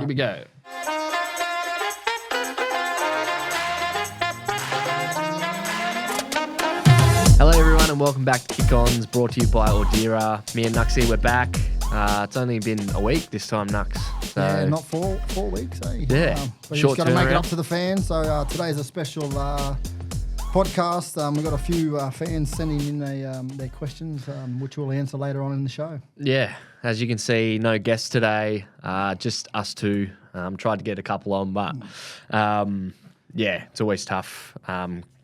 Here we go. Hello, everyone, and welcome back to Kick-Ons, brought to you by Ordira. Me and Nuxie, we're back. It's only been a week this time, Nux. So, yeah, not 4 weeks, eh? Yeah, we short just got to make it turnaround. up to the fans. So today's a special podcast. We've got a few fans sending in their questions, which we'll answer later on in the show. Yeah, as you can see, no guests today, just us two. Tried to get a couple on, but yeah, it's always tough.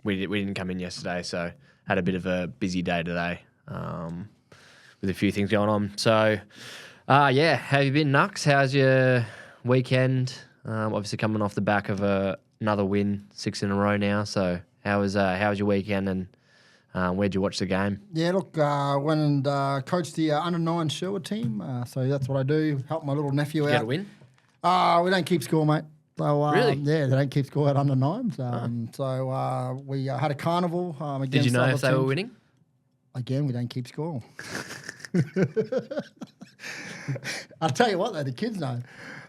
We didn't come in yesterday, so had a bit of a busy day today with a few things going on. So, yeah, how have you been, Nux? How's your weekend? Obviously coming off the back of another win, 6 in a row now. So how was your weekend, and where'd you watch the game? Yeah, look, went and coached the under-9 Sherwood team. So that's what I do, help my little nephew Did you out. get a win? We don't keep score, mate. So, Really? Yeah, they don't keep score at under-9s. So we had a carnival against Did you know other if they were teams. winning? Again, we don't keep score. I'll tell you what, though, the kids know.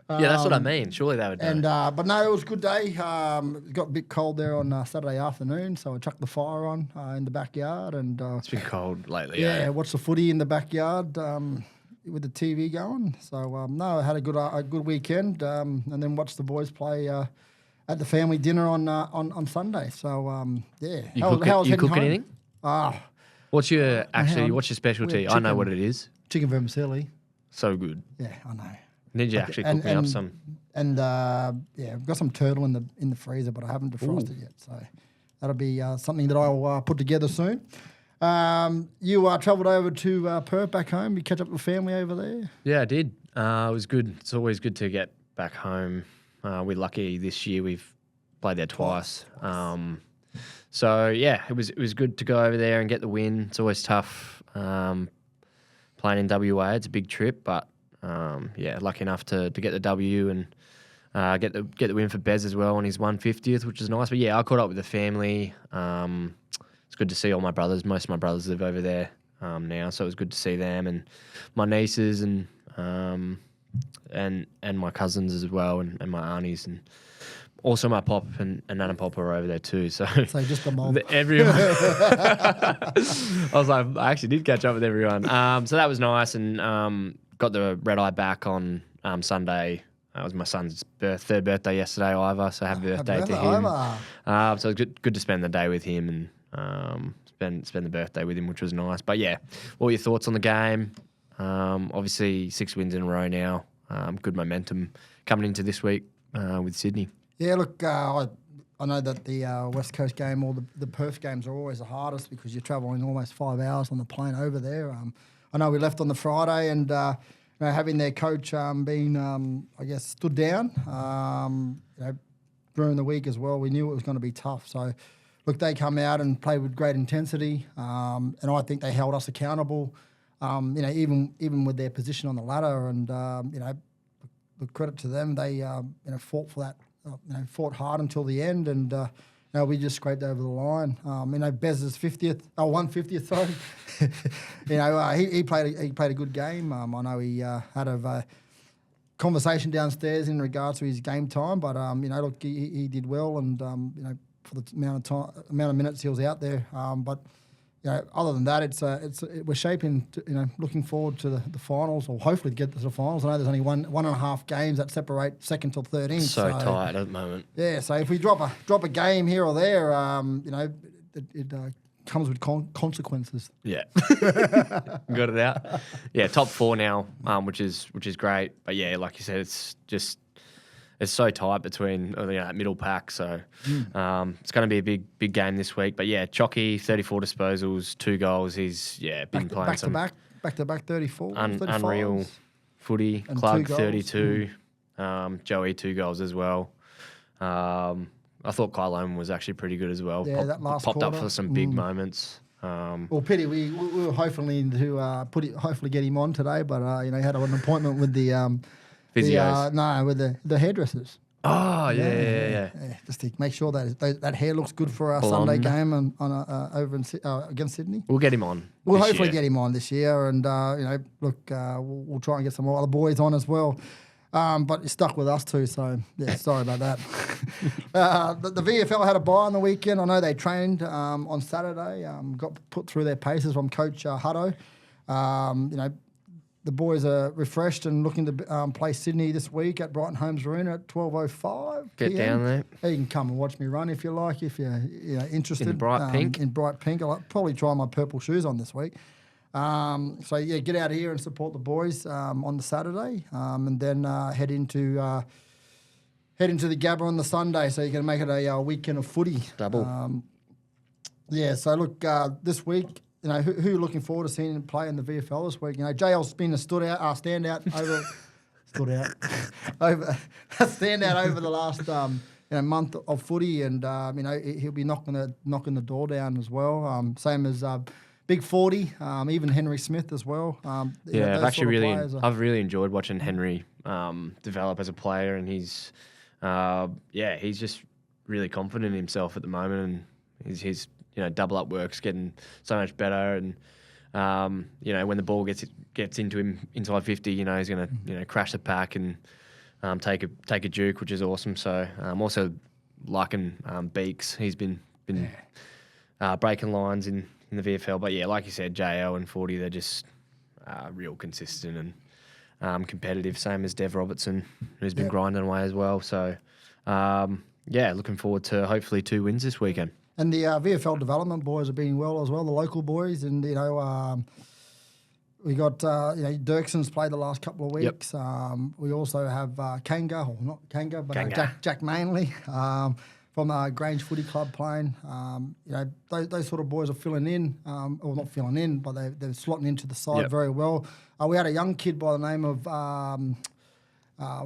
Yeah, that's what I mean. Surely they would know. And but no, it was a good day. It got a bit cold there on Saturday afternoon, so I chucked the fire on in the backyard and It's been cold lately. yeah, watched the footy in the backyard with the TV going. So no, I had a good weekend, and then watched the boys play at the family dinner on Sunday. So yeah, You How cook, was you heading cook home? anything? What's What's your specialty? I know what it is. chicken vermicelli. So good. Yeah, I know. Need you actually cook me up some? And yeah, I've got some turtle in the freezer, but I haven't defrosted yet. So that'll be something that I'll put together soon. You travelled over to Perth back home. You catch up with family over there. Yeah, I did. It was good. It's always good to get back home. We're lucky this year. We've played there twice. So yeah, it was good to go over there and get the win. It's always tough playing in WA. It's a big trip, but yeah, lucky enough to get the W and get the win for Bez as well on his 150th, which is nice. But yeah, I caught up with the family. It's good to see all my brothers. Most of my brothers live over there now, so it was good to see them and my nieces and my cousins as well, and my aunties, and also my pop and Nana Pop are over there too. So just the mob. Everyone. I was like, I actually did catch up with everyone. So that was nice, and got the red eye back on Sunday. It was my son's third birthday yesterday, Ivor. So happy birthday to him. So it was good to spend the day with him and spend the birthday with him, which was nice. But yeah, what were your thoughts on the game? Obviously 6 wins in a row now. Good momentum coming into this week with Sydney. Yeah, look, I know that the West Coast game or the Perth games are always the hardest because you're travelling almost 5 hours on the plane over there. I know we left on the Friday and having their coach being, I guess, stood down during the week as well, we knew it was going to be tough. So, look, they come out and play with great intensity, and I think they held us accountable, even with their position on the ladder. And, the credit to them, they fought for that. Fought hard until the end, and we just scraped over the line. Bez's 150th, sorry. He played a good game. I know he had a conversation downstairs in regards to his game time, but look, he did well, and for the amount of minutes he was out there. But other than that, we're shaping. Looking forward to the finals, or hopefully to get to the finals. I know there's only one and a half games that separate second till 13th. So tight at the moment. Yeah, so if we drop a game here or there, it comes with consequences. Yeah, got it out. Yeah, top 4 now, which is great. But yeah, like you said, it's so tight between that middle pack. So it's going to be a big game this week. But yeah, Chocky, 34 disposals, 2 goals. He's been playing some back to back 34, unreal footy. And Clug 2 goals. 32, Joey 2 goals as well. I thought Kyle Oman was actually pretty good as well. Yeah, that last popped quarter. up for some big moments. Well, pity we were hoping to hopefully get him on today, but he had an appointment with the Physios. with the hairdressers. Oh yeah. Just to make sure that hair looks good for our Blonde. Sunday game over against Sydney. We'll get him on. We'll this hopefully year. get him on this year, and look, we'll try and get some other boys on as well. But you're stuck with us too, so yeah, sorry about that. The VFL had a bye on the weekend. I know they trained on Saturday, got put through their paces from Coach Hutto. The boys are refreshed and looking to play Sydney this week at Brighton Homes Arena at 12:05 Get PM. down there. You can come and watch me run if you like, if you're interested. In bright pink? In bright pink. I'll probably try my purple shoes on this week. So yeah, get out here and support the boys on the Saturday, and then head into the Gabba on the Sunday. So you're going to make it a weekend of footy. Double. Yeah. So look, this week, who are you looking forward to seeing play in the VFL this week? JL's been a standout over the last month of footy, and he'll be knocking the door down as well. Same as Big 40, even Henry Smith as well. I've really enjoyed watching Henry develop as a player, and he's just really confident in himself at the moment, and his double up work's getting so much better, and when the ball gets into him inside 50, he's going to crash the pack and take a juke, which is awesome. So also liking Beaks, he's been breaking lines in the VFL. But yeah, like you said, JL and 40, they're just real consistent and competitive, same as Dev Robertson, who's been grinding away as well. So looking forward to hopefully 2 wins this weekend. And the VFL development boys are being well as well, the local boys. And, we got, Dirkson's played the last couple of weeks. Yep. We also have Kanga, or not Kanga, but Jack Manley from Grange Footy Club playing. Those sort of boys are filling in, or not filling in, but they're slotting into the side very well. We had a young kid by the name of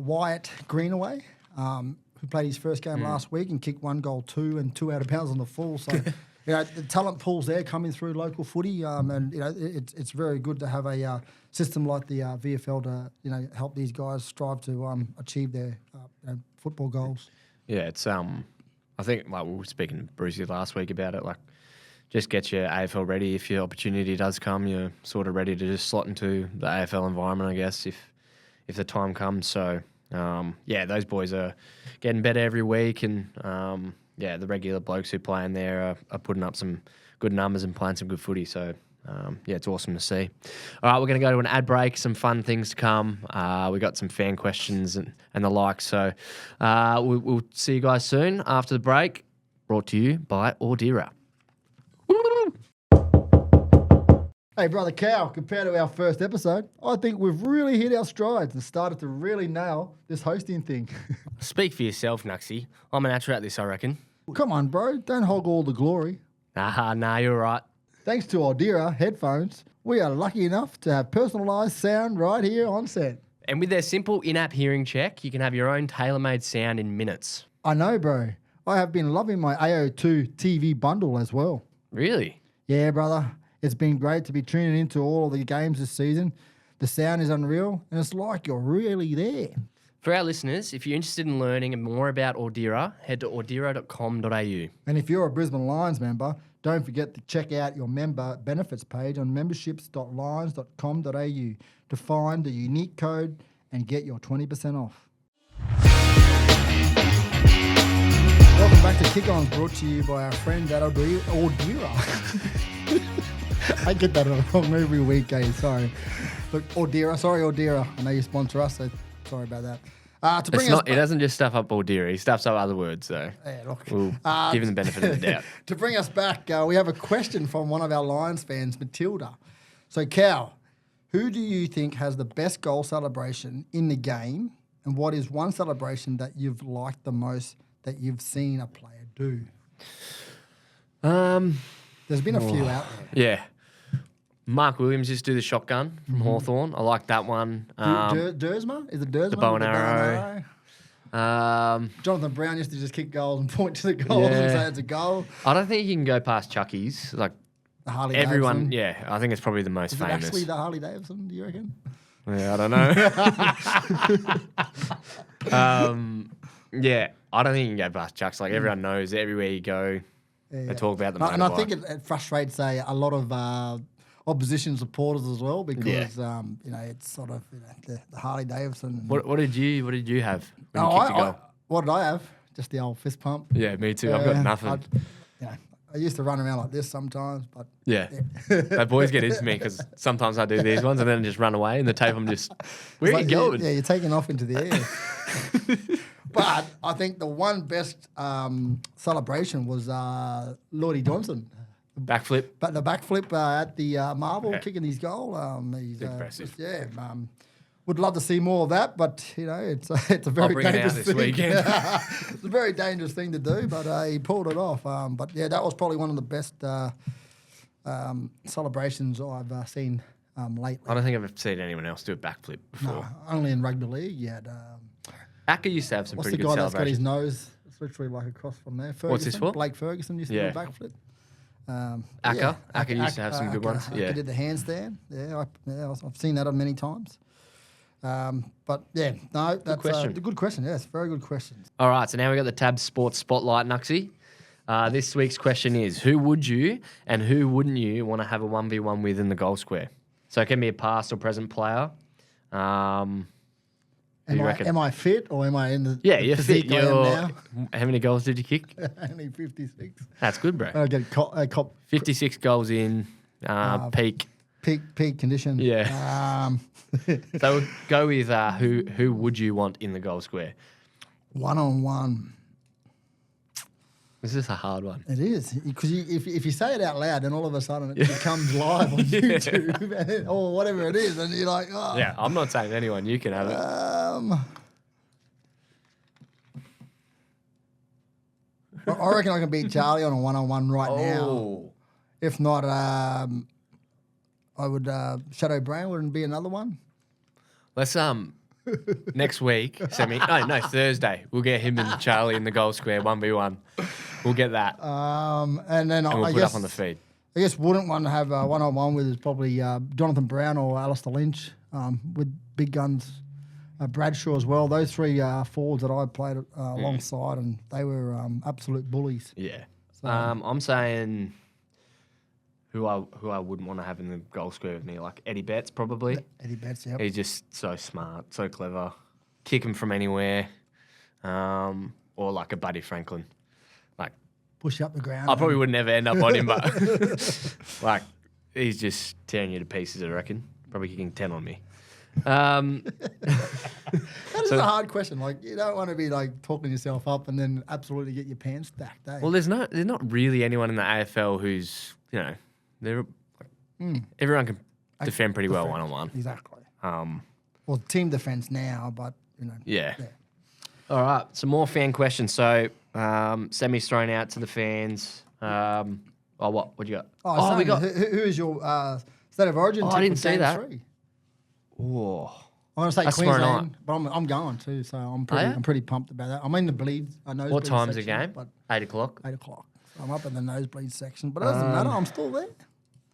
Wyatt Greenaway, who played his first game last week and kicked 1 goal, 2 and 2 out of bounds on the full. So, the talent pool's there coming through local footy, and it's very good to have a system like the VFL to help these guys strive to achieve their football goals. Yeah, it's I think we were speaking to Brucey last week about it. Just get your AFL ready. If your opportunity does come, you're sort of ready to just slot into the AFL environment, I guess, if the time comes. So. Those boys are getting better every week, and the regular blokes who play in there are putting up some good numbers and playing some good footy. So, it's awesome to see. All right, we're going to go to an ad break, some fun things to come. We got some fan questions and the like. So, we'll see you guys soon after the break, brought to you by Ordira. Hey, Brother Cow, compared to our first episode, I think we've really hit our strides and started to really nail this hosting thing. Speak for yourself, Nuxie. I'm a natural at this, I reckon. Come on, bro. Don't hog all the glory. Nah, you're right. Thanks to Ordira headphones, we are lucky enough to have personalised sound right here on set. And with their simple in-app hearing check, you can have your own tailor-made sound in minutes. I know, bro. I have been loving my AO2 TV bundle as well. Really? Yeah, brother. It's been great to be tuning into all of the games this season. The sound is unreal, and it's like you're really there. For our listeners, if you're interested in learning more about Ordira, head to ordira.com.au. And if you're a Brisbane Lions member, don't forget to check out your member benefits page on memberships.lions.com.au to find the unique code and get your 20% off. Welcome back to Kick-Ons, brought to you by our friend at Ordira. I get that wrong every week, eh? Sorry. Look, Ordira. I know you sponsor us, so sorry about that. He doesn't just stuff up Ordira, he stuffs up other words, though. Yeah, look. We'll give him the benefit of the doubt. To bring us back, we have a question from one of our Lions fans, Matilda. So, Cal, who do you think has the best goal celebration in the game, and what is one celebration that you've liked the most that you've seen a player do? There's been a few out there. Yeah. Mark Williams used to do the shotgun from Hawthorn. I like that one. Dersma? Is it Dersma? The bow and arrow. Jonathan Brown used to just kick goals and point to the goals and say it's a goal. I don't think you can go past Chucky's. Like the Harley everyone, Davidson. I think it's probably the most famous. Is it actually the Harley Davidson, do you reckon? Yeah, I don't know. I don't think you can go past Chucks. Like everyone knows everywhere you go, they talk about the motorbike. And I think it frustrates a lot of opposition supporters as well because it's sort of the Harley Davidson. What did you have when you kicked a goal? What did I have? Just the old fist pump. Yeah, me too. I've got nothing. I used to run around like this sometimes, but The boys get into me because sometimes I do these ones and then just run away and the tape I'm just, where are you going? Yeah, you're taking off into the air. But I think the one best celebration was Lordy Johnson. Backflip. But the backflip at the Marvel, kicking his goal. He's impressive. Would love to see more of that, but it's a very dangerous this thing. weekend. It's a very dangerous thing to do, but he pulled it off. But that was probably one of the best celebrations I've seen lately. I don't think I've ever seen anyone else do a backflip before. No, only in rugby league. You had Acker used to have some pretty good what's the guy celebrations. that's got his nose? It's literally like across from there. Ferguson, What's this for? Blake Ferguson used to do a backflip. Acker used to have some good ones. Acker did the handstand. I've seen that many times. But that's a good question. Yes, very good question. All right, so now we've got the Tab Sports Spotlight, Nuxie. This week's question is, who would you and who wouldn't you want to have a 1v1 with in the goal square? So it can be a past or present player. Am I fit or am I in the you're fit. physique I am now? How many goals did you kick? Only 56. That's good, bro. I get a cop 56 goals in peak. Peak condition. Yeah. So we'll go with who would you want in the goal square? 1-on-1. This is a hard one. It is, because if you say it out loud, then all of a sudden it becomes live on YouTube or whatever it is, and you're like, oh. Yeah, I'm not saying anyone. You can have it. I reckon I can beat Charlie on a 1-on-1 right now. If not, I would Shadow Brown wouldn't be another one. Let's next week, Thursday. We'll get him and Charlie in the goal square 1v1. We'll get that. And then we'll I put it guess up on the feed. I guess wouldn't want to have a 1-on-1 with is probably Jonathan Brown or Alistair Lynch with big guns. Bradshaw as well. Those three forwards that I played alongside, and they were absolute bullies. Yeah. So, I'm saying who I wouldn't want to have in the goal square with me, like Eddie Betts probably. Eddie Betts, yeah. He's just so smart, so clever. Kick him from anywhere. Or like a Buddy Franklin. Like push you up the ground. I probably would never end up on him, but like he's just tearing you to pieces, I reckon. Probably kicking 10 on me. That is a hard question. Like you don't want to be like talking yourself up and then absolutely get your pants stacked. Eh? Well, there's not really anyone in the AFL who's everyone can defend pretty well 1-on-1. Exactly. Well, team defense now, but Yeah. All right, some more fan questions. So Semi's thrown out to the fans. What do you got? We got. Who is your state of origin? I didn't see that. 3? Oh, I'm going to say that's Queensland, but I'm going too, so I'm pretty pumped about that. I'm in the bleeds. I know. What time's the game? 8 o'clock. 8 o'clock. So I'm up in the nosebleed section, but it doesn't matter. I'm still there.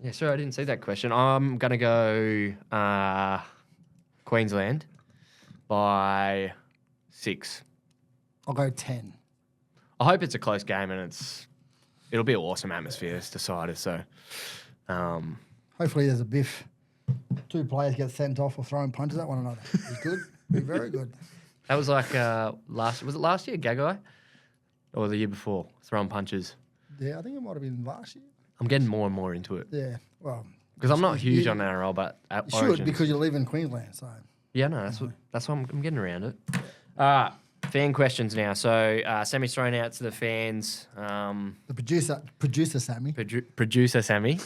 Yeah, sorry, I didn't see that question. I'm going to go Queensland by 6. I'll go 10. I hope it's a close game and it'll be an awesome atmosphere. It's decided. So, hopefully there's a biff. 2 players get sent off or throwing punches at one another. It's good. Be very good. That was like was it last year, Gagai? Or the year before, throwing punches? Yeah, I think it might have been last year. I'm getting more and more into it. Yeah, well. Because I'm not huge on NRL, but at you should, because you live in Queensland, so. Yeah, no, that's why I'm getting around it. Fan questions now. So Sammy's thrown out to the fans. The producer Sammy. Producer Sammy.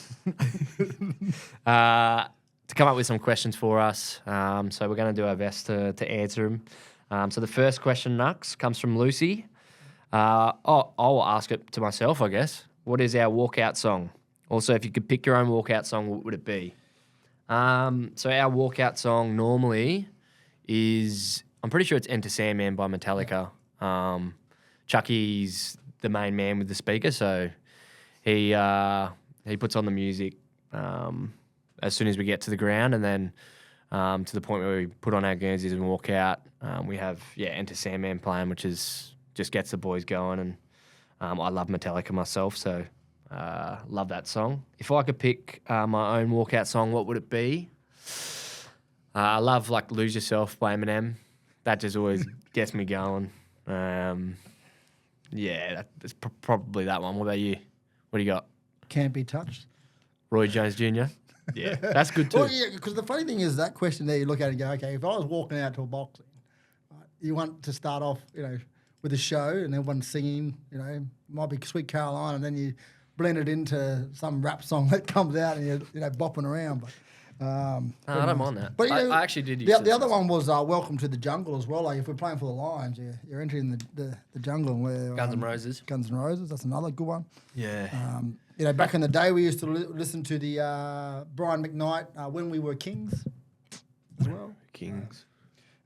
To come up with some questions for us. So we're going to do our best to answer them. So the first question, Nux, comes from Lucy. I'll ask it to myself, I guess. What is our walkout song? Also, if you could pick your own walkout song, what would it be? So our walkout song normally is, I'm pretty sure it's Enter Sandman by Metallica. Chucky's the main man with the speaker, so he puts on the music as soon as we get to the ground, and then to the point where we put on our Guernseys and walk out, we have Enter Sandman playing, which is just gets the boys going. And I love Metallica myself, so Love that song. If I could pick my own walkout song, what would it be? I love like "Lose Yourself" by Eminem. That just always gets me going. That's probably that one. What about you? What do you got? Can't Be Touched. Roy Jones Jr. Yeah, that's good too. Well, yeah, because the funny thing is that question there, you look at it and go, okay, if I was walking out to a boxing, right, you want to start off, with a show and everyone's singing, might be Sweet Caroline, and then you blend it into some rap song that comes out and you're, bopping around. But I don't mind that. But I actually did. The other one was Welcome to the Jungle as well. Like if we're playing for the Lions, you're entering the jungle where Guns N' Roses. Guns N' Roses. That's another good one. Yeah. Back in the day, we used to listen to the Brian McKnight "When We Were Kings" as well. Kings.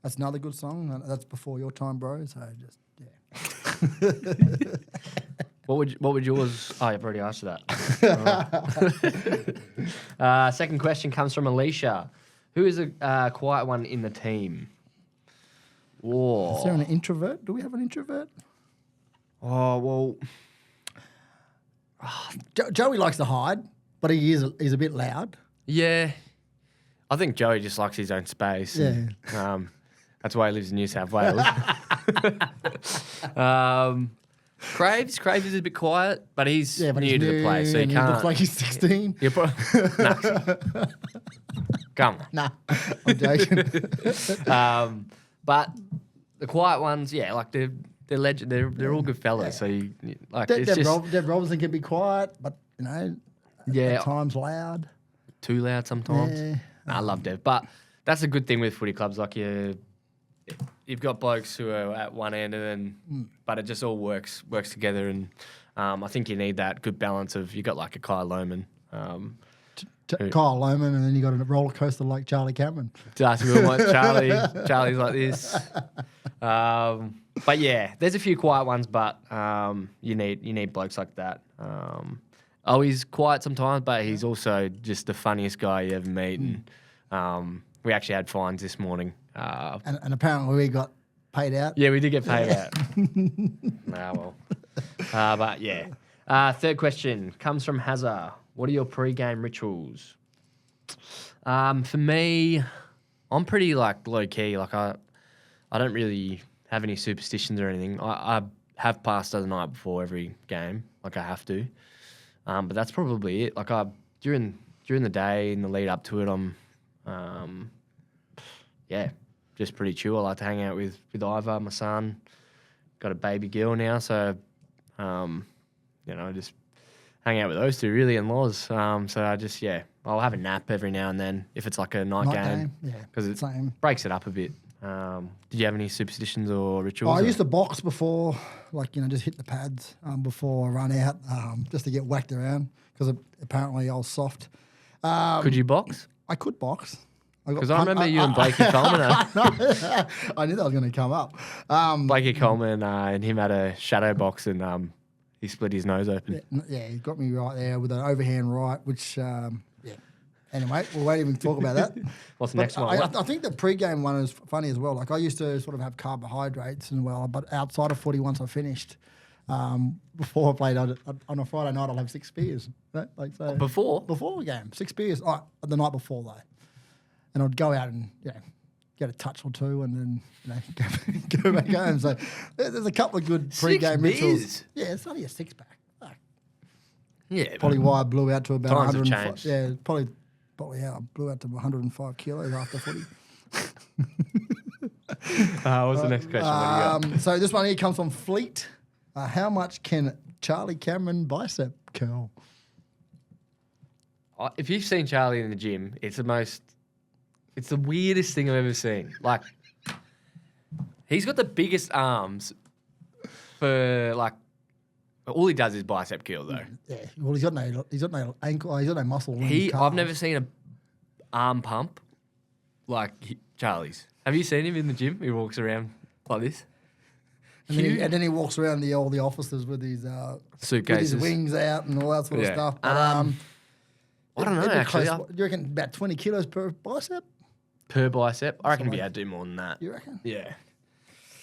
That's another good song. That's before your time, bro. So just What would yours? Oh, I've already asked you that. Second question comes from Alicia. Who is a quiet one in the team? Is there an introvert? Do we have an introvert? Oh well. Joey likes to hide, but he's a bit loud. Yeah, I think Joey just likes his own space. Yeah. And, that's why he lives in New South Wales. Craves is a bit quiet, but he's new to the place, so you can't. He looks like he's 16. Come on. Nah, I'm joking. But the quiet ones, like they're legend. They're all good fellas. So you like Deb Robinson can be quiet, but at times loud. Too loud sometimes. Yeah. I love Dev, but that's a good thing with footy clubs. Like you've got blokes who are at one end, and then but it just all works together. And I think you need that good balance of you got like a Kyle Lohman. Kyle Lohman, and then you got a roller coaster like Charlie Cameron. Charlie's like this. But yeah, there's a few quiet ones, but you need blokes like that. He's quiet sometimes, but he's also just the funniest guy you ever meet. And we actually had fines this morning. And apparently we got paid out. Yeah, we did get paid out. But yeah. Third question comes from Hazza. What are your pre-game rituals? For me, I'm pretty like low key. Like I don't really have any superstitions or anything. I have passed the night before every game, like I have to. But that's probably it. Like during the day in the lead up to it, I'm just pretty chill. I like to hang out with Ivor, my son. Got a baby girl now, so just hang out with those two really and Loz. So I just I'll have a nap every now and then if it's like a night game. Because it breaks it up a bit. Did you have any superstitions or rituals? I used to box before, just hit the pads before I run out, just to get whacked around because apparently I was soft. Could you box? I could box. Because I remember you and Blakey Coleman. I knew that was going to come up. Blakey Coleman and him had a shadow box and he split his nose open. Yeah, he got me right there with an overhand right, which, Anyway, we won't even talk about that. What's the next one? I think the pre-game one is funny as well. Like I used to sort of have carbohydrates but outside of footy, once I finished, before I played on a Friday night, I'll have 6 beers. Right? Before the game, 6 beers. The night before though, and I'd go out and get a touch or two, and then go back home. So there's a couple of good pre-game rituals. Yeah, it's only a 6-pack. Yeah, probably why I blew out to about 105. Yeah, probably I blew out to 105 kilos after footy. What's the next question? What do you got? So this one here comes from Fleet. How much can Charlie Cameron bicep curl? If you've seen Charlie in the gym, it's the weirdest thing I've ever seen. Like, he's got the biggest arms for all he does is bicep curl though. Yeah, well he's got no ankle, he's got no muscle. I've never seen an arm pump like Charlie's. Have you seen him in the gym? He walks around like this. And then he walks around all the offices with his suitcases, with his wings out and all that sort of stuff. But, I don't know actually. Do you reckon about 20 kilos per bicep? Per bicep? I reckon he'd be able to do more than that. You reckon? Yeah.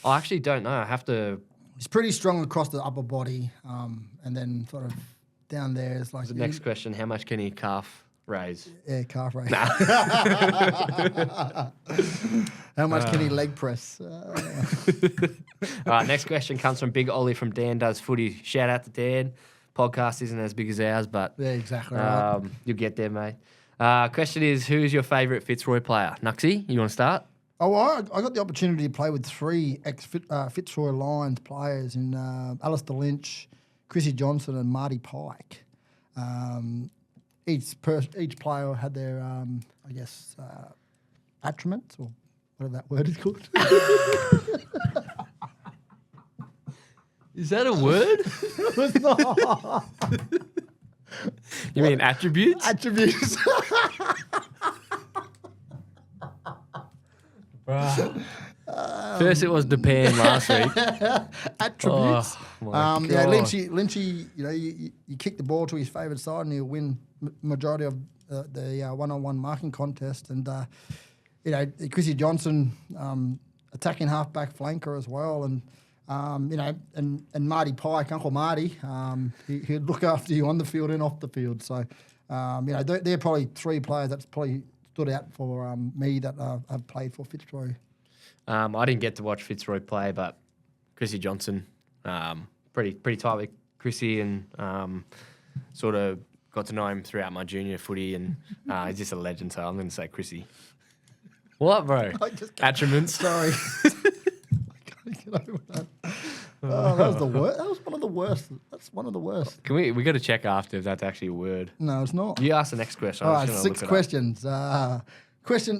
I actually don't know. I have to. He's pretty strong across the upper body, and then sort of down there is like The next question, how much can he calf raise? yeah, calf raise. How much can he leg press? All right, next question comes from Big Ollie from Dan Does Footy. Shout out to Dan. Podcast isn't as big as ours, but Yeah, exactly right. you'll get there, mate. Question is, who's your favourite Fitzroy player? Nuxie, you want to start? Oh, well, I got the opportunity to play with 3 ex-Fitzroy Lions players in Alistair Lynch, Chrissy Johnson and Marty Pike. Each player had their, attributes, or whatever that word is called. Is that a word? It's not. You mean attributes? Attributes. First it was Japan last week. Attributes. Oh, my Yeah, God. Lynchy, you kick the ball to his favourite side and he'll win majority of the one-on-one marking contest. And, Chrissy Johnson, attacking half-back flanker as well. And, and Marty Pike, Uncle Marty, he'd look after you on the field and off the field. So, they're probably 3 players that's probably stood out for me that I've played for Fitzroy. I didn't get to watch Fitzroy play, but Chrissy Johnson, pretty tight with Chrissy, and sort of got to know him throughout my junior footy, and he's just a legend. So I'm going to say Chrissy. What, bro? Attributes. Sorry. I can't get over that. Oh, that was the worst. That was one of the worst. That's one of the worst. Can we got to check after if that's actually a word. No, it's not. You ask the next question. All right, 6 questions. Sixth question,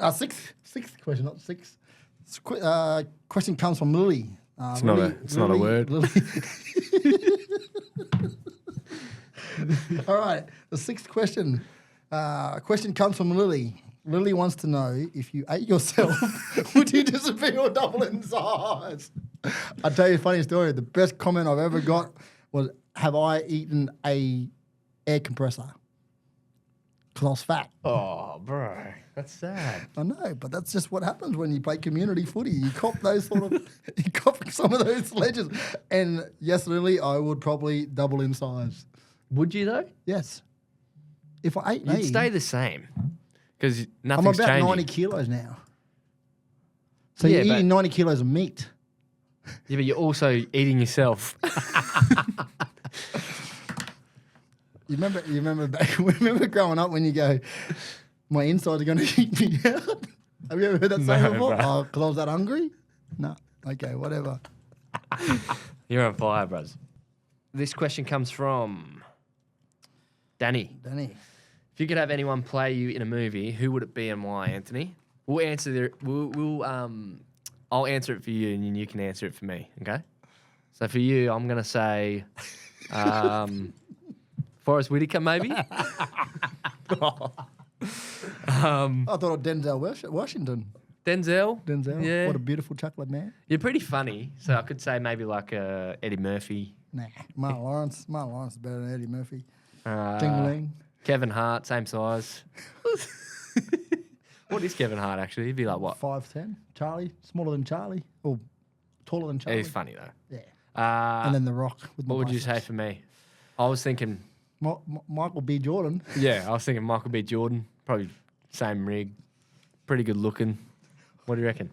not 6. Question comes from Lily. It's not a word. Lily. All right, the 6th question. Question comes from Lily. Lily wants to know, if you ate yourself, would you disappear or double in size? I'll tell you a funny story. The best comment I've ever got was, have I eaten a air compressor? Because I was fat. Oh, bro, that's sad. I know, but that's just what happens when you play community footy. You cop those you cop some of those ledges. And yes, Lily, I would probably double in size. Would you though? Yes. If I ate me, You'd stay the same because I'm nothing's about changing. 90 kilos now. So Yeah, you're but- eating 90 kilos of meat. Yeah, but you're also eating yourself. You remember growing up when you go, my insides are going to eat me out? Have you ever heard that saying before? bro. Oh, because I was that hungry? No. Okay, whatever. You're on fire, bros. This question comes from Danny. Danny. If you could have anyone play you in a movie, who would it be and why, Anthony? We'll answer I'll answer it for you and you can answer it for me, okay? So for you, I'm going to say Forrest Whitaker, maybe? I thought of Denzel Washington. Denzel? Yeah. What a beautiful chocolate man. You're pretty funny, so I could say maybe like Eddie Murphy. Nah, Martin Lawrence. Martin Lawrence is better than Eddie Murphy. Uh, Tingling. Kevin Hart, same size. What is Kevin Hart, actually? He'd be like what? 5'10". Charlie, smaller than Charlie. Or taller than Charlie. He's funny, though. Yeah. And then The Rock. With What would you say biceps. for me? I was thinking, Michael B. Jordan. yeah, I was thinking Michael B. Jordan. Probably same rig. Pretty good looking. What do you reckon?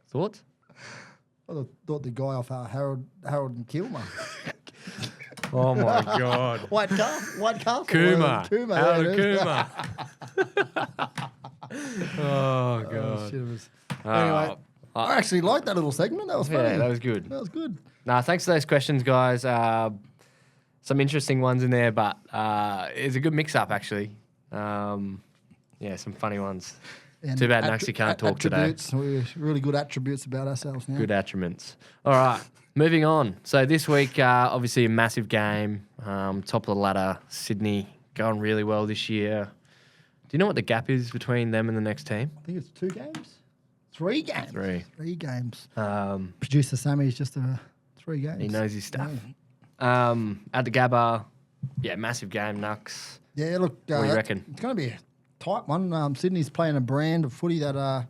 Thoughts? I thought the guy off Harold and Kilmer. Oh, my God. White Castle. Kuma. Kuma. Alan there it is. Kuma. Oh, God. Oh, shit, it was- Anyway, I actually liked that little segment. That was funny. Yeah, that was good. That was good. Nah, thanks for those questions, guys. Some interesting ones in there, but it's a good mix-up, actually. Yeah, some funny ones. And Too bad Nuxie can't talk today. attributes. We're really good attributes about ourselves now. Good attributes. All right, moving on. So this week, obviously a massive game. Top of the ladder, Sydney, going really well this year. Do you know what the gap is between them and the next team? I think it's 2 games. 3 games. 3 games. Um, Producer Sammy's just 3 games. he knows his stuff. Yeah. At the Gabba, yeah, massive game, Nux. Yeah, look. What do you reckon? It's going to be a tight one. Sydney's playing a brand of footy that,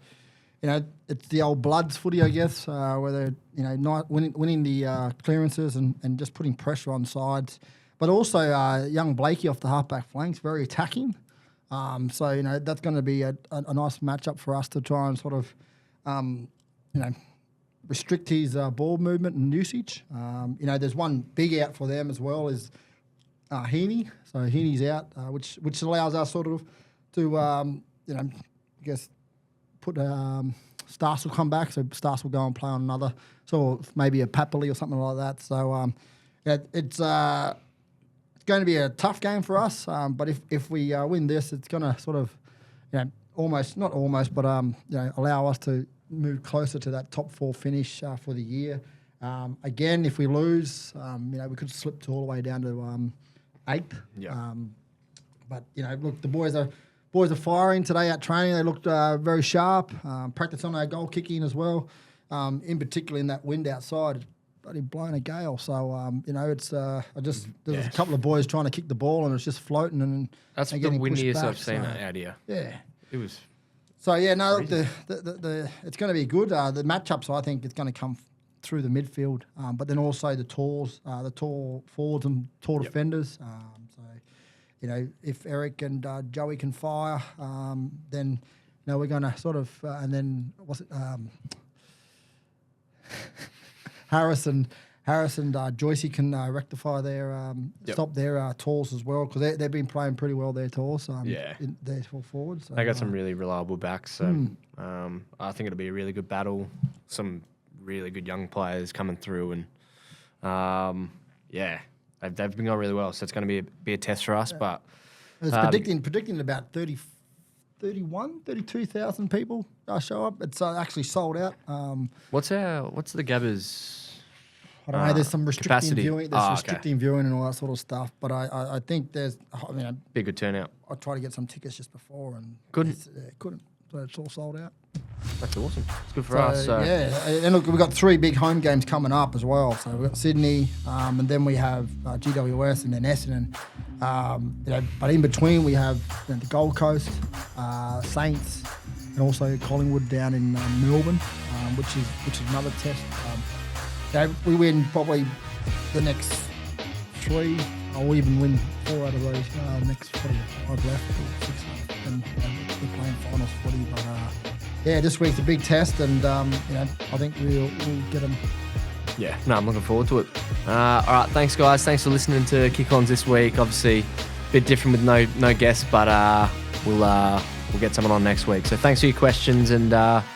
it's the old Bloods footy, I guess, where they're, not winning the clearances and just putting pressure on sides. but also young Blakey off the halfback flanks, very attacking. So that's going to be a nice matchup for us to try and sort of restrict his ball movement and usage. There's one big out for them as well is Heaney. So Heaney's out, which allows us sort of to I guess put Stas will come back, so Stas will go and play on another, so maybe a Papali or something like that. So it's going to be a tough game for us. But if we win this, it's going to sort of not almost, but allow us to move closer to that top 4 finish for the year. Again, if we lose, we could slip all the way down to 8th. Yeah. But look, the boys are firing today at training. They looked very sharp. Practice on our goal kicking as well. In particular, in that wind outside, it's bloody blown a gale. So it's there's a couple of boys trying to kick the ball and it's just floating and that's and the getting pushed windiest back, I've seen it out here. Yeah. It was. So look, the it's going to be good. The matchups, I think, it's going to come through the midfield, but then also the tall forwards and tall defenders. If Eric and Joey can fire, then we're going to sort of and then Harris and Joycey can rectify their stop their talls as well, because they've been playing pretty well their talls. Their forwards. So, they got some really reliable backs. So I think it'll be a really good battle. Some really good young players coming through, and they've been going really well. So it's going to be a test for us. But it's predicting about 32,000 people show up. It's actually sold out. What's the Gabbers? I don't know. There's some restricting capacity. viewing. There's restricting viewing and all that sort of stuff. But I think there's. Be a good turnout. I tried to get some tickets just before and couldn't. So it's all sold out. That's awesome. It's good for us. So. Yeah, and look, we've got 3 big home games coming up as well. So we've got Sydney, and then we have GWS and then Essendon. But in between we have the Gold Coast, Saints, and also Collingwood down in Melbourne, which is another test. We win probably the next 3, or we even win 4 out of those next 5 left or 6 left, and we're playing finals footy. But this week's a big test, and I think we'll get them. Yeah, no, I'm looking forward to it. All right, thanks guys. Thanks for listening to Kick-Ons this week. Obviously, a bit different with no guests, but we'll get someone on next week. So thanks for your questions, and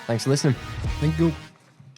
thanks for listening. Thank you.